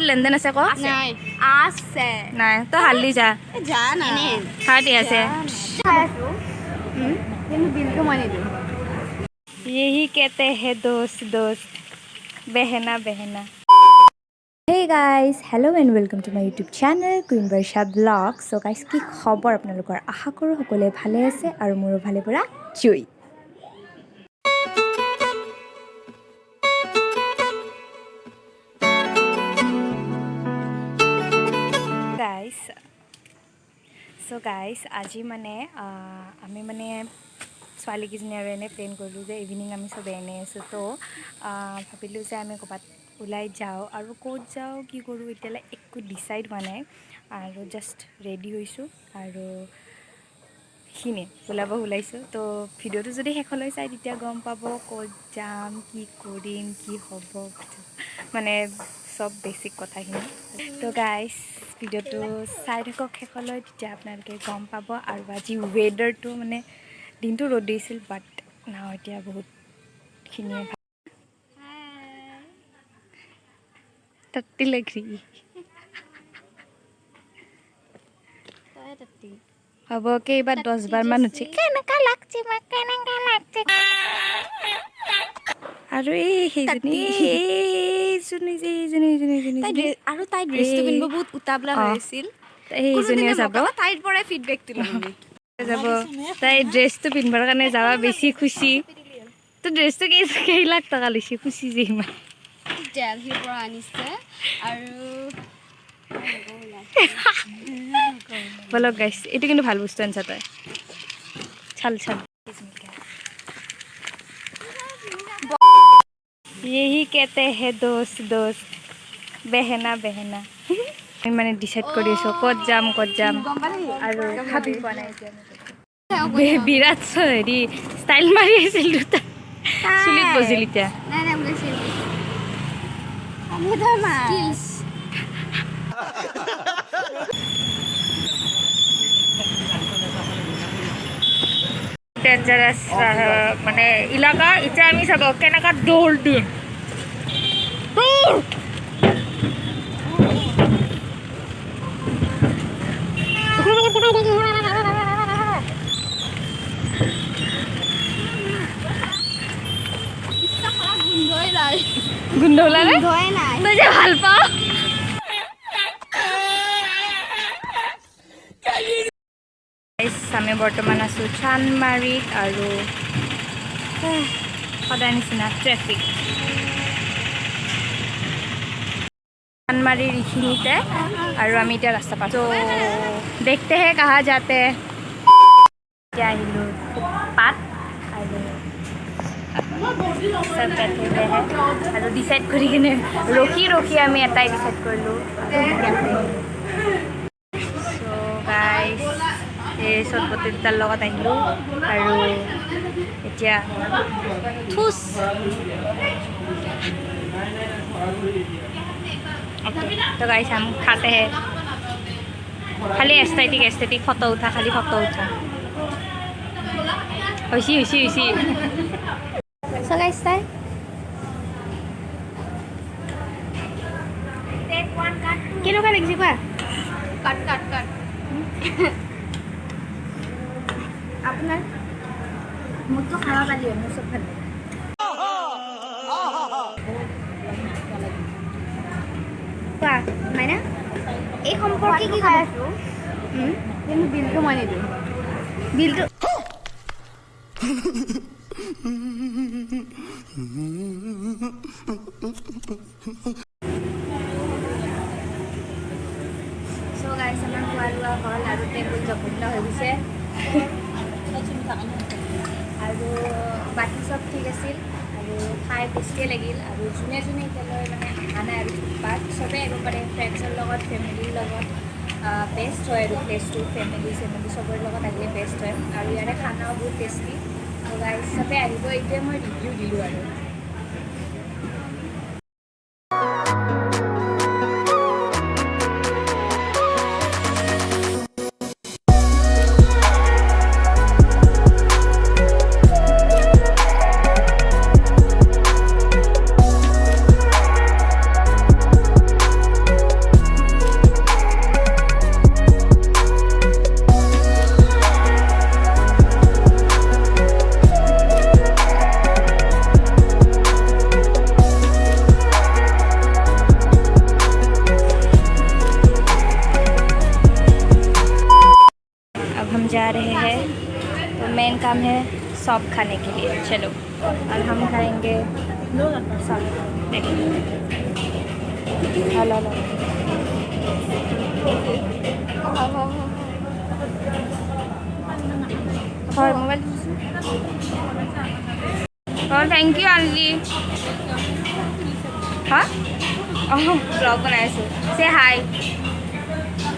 লেনদেন আছে ক নাই আছে নাই তো হালি যা যা না খাটি আছে কিন্তু বিলটো মই নিদিওঁ यही कहते हैं दोस्त दोस्त बहना बहना Hey guys, hello and welcome to my YouTube channel Queen Barsha vlog. So guys, কি খবৰ আপোনালোকৰ আশা কৰো সকলোৱে ভালে আছে আৰু মোৰো ভালে পৰা জুই guys আজি মানে আমি মানে ছোৱালী কিজনী আৰু এনে প্লেন কৰিলোঁ যে ইভিনিং আমি সব এনে আছোঁ তো ভাবিলোঁ যে আমি ক'ৰবাত ওলাই যাওঁ আৰু ক'ত যাওঁ কি কৰোঁ এতিয়ালৈ একো ডিচাইড হোৱা নাই আৰু জাষ্ট ৰেডি হৈছোঁ আৰু সিনে ওলাইছোঁ তো ভিডিঅ'টো যদি শেষলৈ চাই তেতিয়া গম পাব ক'ত যাম কি কৰিম কি হ'ব মানে সব বেছিক কথাখিনি তো গাইজ ভিডিঅ'টো চাই থাকক শেষলৈ তেতিয়া আপোনালোকে গম পাব আৰু আজি ৱেডাৰটো মানে দিনটো ৰ'দ দিছিল বাট নাও এতিয়া বহুতখিনিয়ে ভাল তত্তি লাগি হ'ব কেইবাৰ 10 বাৰ মান হৈছে কেনেকা লাগছে মাক কেনেকা লাগছে আৰু সেইজনী আৰু তাই ড্ৰেছটো পিন্ধিব বহুত উতাবলা হৈ আছিল সেইজনীয়ে যাব তাইৰ পৰাই ফিডবেকটো ল'ম যাব তাই ড্ৰেছটো পিন্ধিবৰ কাৰণে যাবা বেছি খুচি তো ড্ৰেছটো কেই লাখ টকা লৈছে খুচি যে ইমান দেলহিৰ পৰা আনিছে আৰু বলক গাইছ এইটো কিন্তু ভাল বস্তু আনিছা তই চাল यही कहते हैं दोस्त दोस्त बहना बहना আমি মানে ডিসাইড কৰি আছোঁ ক'ত যাম আৰু ভাবি পোৱা নাই বিৰাট হেৰি ষ্টাইল মাৰি আছিল দুটা চুলিত বজিল এতিয়া ডেঞ্জাৰাস মানে এলাকা এটা আমি চাব কেনেকা দৌৰ দিম গোন্ধ ওলালে তই যে ভাল পাওঁ আমি বৰ্তমান আছোঁ চানমাৰীত আৰু সদায় নিচিনা ট্ৰেফিক চানমাৰীৰ এইখিনিতে আৰু আমি এতিয়া ৰাস্তা পাইছোঁ দেখতে হে কাহা যাতে এতিয়া আহিলোঁ পাত আৰু চব বেঠে আৰু ডিচাইড কৰি কিনে ৰখি আমি এটাই ডিচাইড কৰিলোঁ চ' গাইজ এই চটপটিৰ লগত আহিলোঁ আৰু এতিয়া तो गाइस हम खाते हैं खाली एस्थेटिक फोटो उठा होइसी सो गाइस ताई केनेকুৱা লাগিছে কোৱা কাট আপোনাৰ মোৰতো খাব পালি মোৰ চব ভাল কোৱা মাইনা এই সম্পৰ্কে কি খাই আছো কিন্তু বিলটো মই নিদিওঁ বিলটো চ' গাইছ আমাৰ খোৱা লোৱা হ'ল আৰু টেবুল জপলা হৈ গৈছে আৰু বাকী চব ঠিক আছিল আৰু খাই টেষ্টিয়ে লাগিল আৰু যোনে এতিয়ালৈ মানে অহা নাই আৰু বাট চবেই আহিব পাৰে ফ্ৰেণ্ডছৰ লগত ফেমিলিৰ লগত বেষ্ট হয় আৰু প্লেচটো ফেমিলি চবৰে লগত আহিলে বেষ্ট হয় আৰু ইয়াৰে খানাও বহুত টেষ্টি আৰু গাইজ চবেই আহিব এতিয়া মই ৰিভিউ দিলোঁ আৰু काम है सब खाने के लिए चलो और हम खाएंगे सब देखिए हेलो हेलो और मोबाइल और थैंक यू आंटी हाँ ब्लॉग बनाইছোঁ से हाय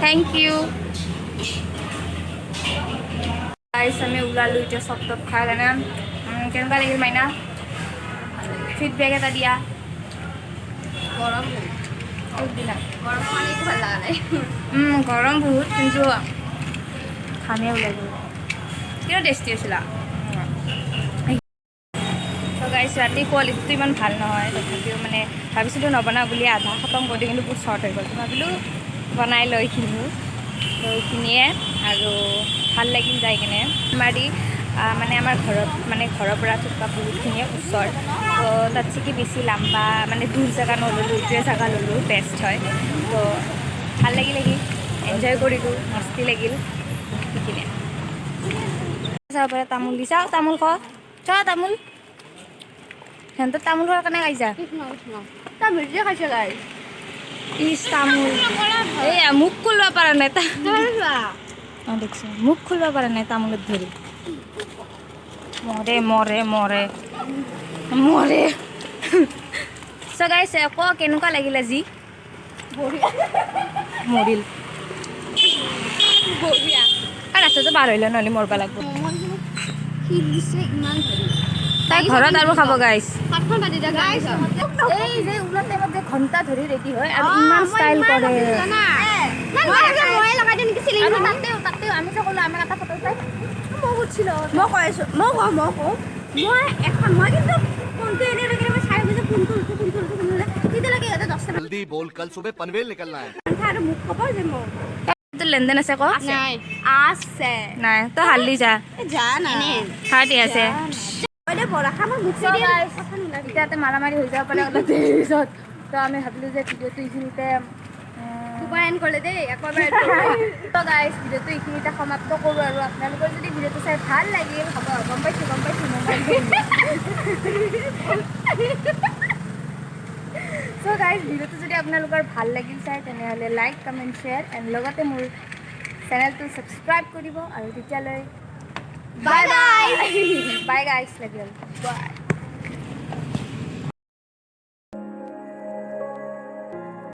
थैंक यू गाइस আমি ওলালো এতিয়া চব টপ খাই কেনে কেনেকুৱা লাগিল মাইনা ফিডবেক এটা দিয়া গৰম দিনা গৰম মানে একো ভাল লগা নাই গৰম বহুত কিন্তু খামে ওলাই গ'ল কিয় টেষ্টি আছিলা চ' গাইছ ৰাতি কোৱালিটিটো ইমান ভাল নহয় তথাপিও মানে ভাবিছিলোঁ নবনাওঁ বুলি আধা খতম কৰি দিওঁ কিন্তু বহুত শ্বৰ্ট হৈ গ'ল ভাবিলোঁ বনাই লৈ কিনো এইখিনিয়ে আৰু ভাল লাগিল যাই কিনে মানে আমাৰ ঘৰত মানে ঘৰৰ পৰা থকা বহুতখিনিয়ে ওচৰ তো তাতছেকি বেছি লাম্বা মানে দূৰ জেগা নল'লোঁ এইটোৱে জেগা ল'লোঁ বেষ্ট হয় তো ভাল লাগিল এনজয় কৰিলোঁ মস্তি লাগিল সেইখিনিয়ে চাব পাৰে তামোল দি চাওঁ তামোল খ চাওঁ তামোল সিহঁতৰ তামোল খোৱাৰ কাৰণে খাইছা তাৰ ভিডিঅ' খাইছে গাই ইচ তামোল এইয়া মুখ খুলিব পৰা নাই অঁ দেখিছোঁ মুখ খুলিব পৰা নাই তামোলত ধৰি মৰে মৰে মৰে মৰে চ' গাইছ আকৌ কেনেকুৱা লাগিল আজি মৰিল বঢ়িয়া আৰু ৰাস্তাটো পাৰ হৈলে নহ'লে মৰবা লাগব শীত দিছে ইমান ধৰি তাই ঘৰত আৰু খাব গাইছ হাতখন পাতি দিয়া গাইছ এই যে ওলোৱা টাইমত যে ঘণ্টা ধৰি ৰেডি হয় আৰু ইমান ষ্টাইল কৰে মই লগাই দিওঁ নেকি চিলিং তাতেও আমি যে ক'লোঁ আমাৰ এটা ফটো চাই মই সুধিছিলোঁ মই কৈ আছোঁ মই কওঁ মই এখন মই কিন্তু ফোনটো এনেই ৰাখি মই চাই গৈছোঁ ফোনটো তেতিয়ালৈকে ইহঁতে 10টা जल्दी बोल कल सुबह पनवेल निकलना है আৰু মোক ক'ব যে মোক তোৰ লেনদেন আছে ক নাই আছে নাই তই হাল্দি যা যা না হাৰ্টি আছে বৰাখা মই মুখ এতিয়াতে মাৰামাৰি হৈ যাব পাৰে অলপ দেৰি পিছত তো আমি ভাবিলোঁ যে ভিডিঅ'টো এইখিনিতে দুবাৰ এণ্ড কৰিলে দেই একবাৰ তো গাইছ ভিডিঅ'টো এইখিনিতে সমাপ্ত কৰোঁ আৰু আপোনালোকৰ যদি ভিডিঅ'টো চাই ভাল লাগিল হ'ব গম পাইছোঁ চ' গাইজ ভিডিঅ'টো যদি আপোনালোকৰ ভাল লাগিল চাই তেনেহ'লে লাইক কমেণ্ট শ্বেয়াৰ এণ্ড লগতে মোৰ চেনেলটো ছাবস্ক্ৰাইব কৰিব আৰু তেতিয়ালৈ বাই বাই বাই গাইজ লাগিল বাই